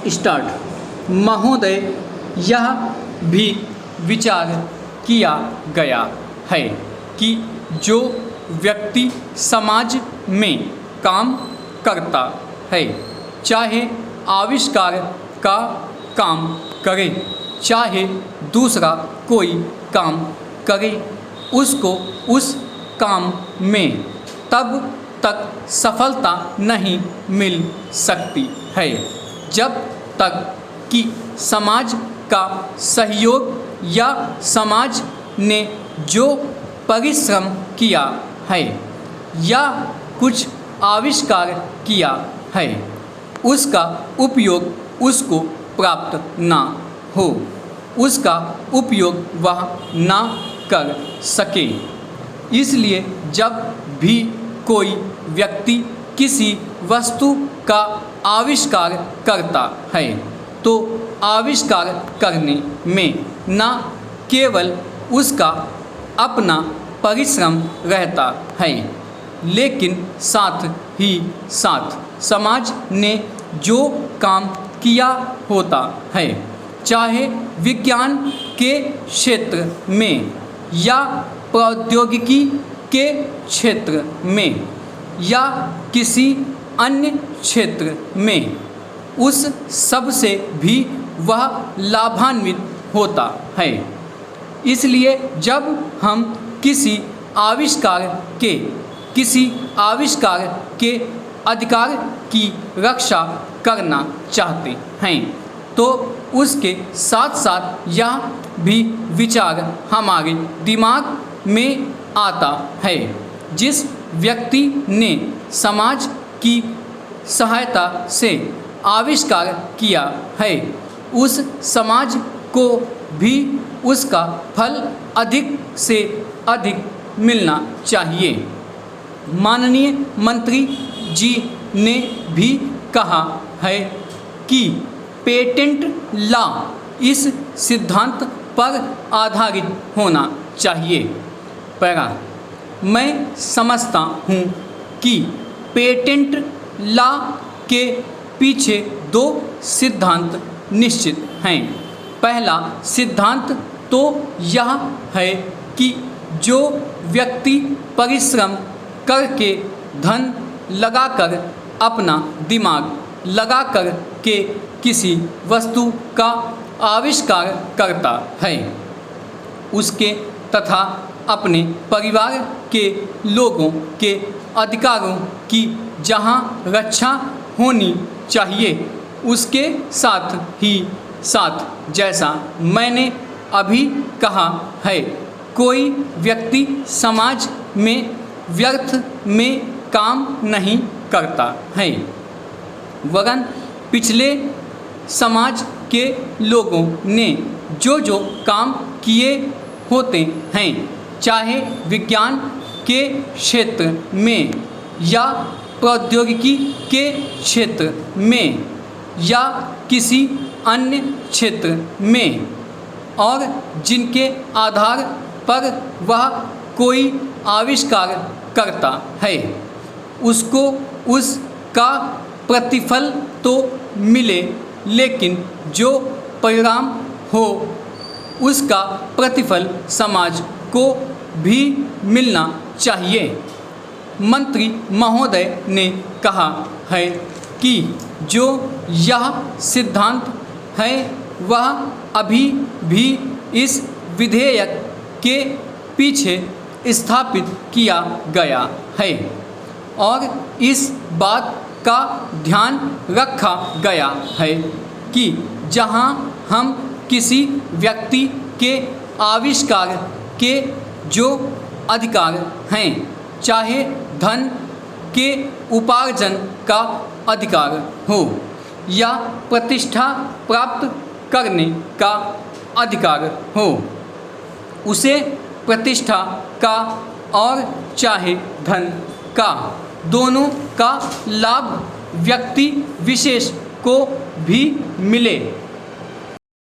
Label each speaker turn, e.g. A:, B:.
A: Start. महोदय, यह भी विचार किया गया है कि जो व्यक्ति समाज में काम करता है, चाहे आविष्कार का काम करे चाहे दूसरा कोई काम करे, उसको उस काम में तब तक सफलता नहीं मिल सकती है जब तक कि समाज का सहयोग या समाज ने जो परिश्रम किया है या कुछ आविष्कार किया है उसका उपयोग उसको प्राप्त ना हो, उसका उपयोग वह ना कर सके। इसलिए जब भी कोई व्यक्ति किसी वस्तु का आविष्कार करता है तो आविष्कार करने में न केवल उसका अपना परिश्रम रहता है, लेकिन साथ ही साथ समाज ने जो काम किया होता है, चाहे विज्ञान के क्षेत्र में या प्रौद्योगिकी के क्षेत्र में या किसी अन्य क्षेत्र में, उस सब से भी वह लाभान्वित होता है। इसलिए जब हम किसी आविष्कार के अधिकार की रक्षा करना चाहते हैं तो उसके साथ साथ यह भी विचार हमारे दिमाग में आता है, जिस व्यक्ति ने समाज की सहायता से आविष्कार किया है उस समाज को भी उसका फल अधिक से अधिक मिलना चाहिए। माननीय मंत्री जी ने भी कहा है कि पेटेंट लॉ इस सिद्धांत पर आधारित होना चाहिए। पैरा, मैं समझता हूँ कि पेटेंट लॉ के पीछे दो सिद्धांत निश्चित हैं। पहला सिद्धांत तो यह है कि जो व्यक्ति परिश्रम करके धन लगाकर अपना दिमाग लगाकर के किसी वस्तु का आविष्कार करता है उसके तथा अपने परिवार के लोगों के अधिकारों की जहाँ रक्षा होनी चाहिए, उसके साथ ही साथ जैसा मैंने अभी कहा है, कोई व्यक्ति समाज में व्यर्थ में काम नहीं करता है, वरन पिछले समाज के लोगों ने जो काम किए होते हैं, चाहे विज्ञान के क्षेत्र में या प्रौद्योगिकी के क्षेत्र में या किसी अन्य क्षेत्र में, और जिनके आधार पर वह कोई आविष्कार करता है, उसको उसका प्रतिफल तो मिले, लेकिन जो परिणाम हो उसका प्रतिफल समाज को भी मिलना चाहिए। मंत्री महोदय ने कहा है कि जो यह सिद्धांत है वह अभी भी इस विधेयक के पीछे स्थापित किया गया है और इस बात का ध्यान रखा गया है कि जहां हम किसी व्यक्ति के आविष्कार के जो अधिकार हैं, चाहे धन के उपार्जन का अधिकार हो या प्रतिष्ठा प्राप्त करने का अधिकार हो, उसे प्रतिष्ठा का और चाहे धन का, दोनों का लाभ व्यक्ति विशेष को भी मिले।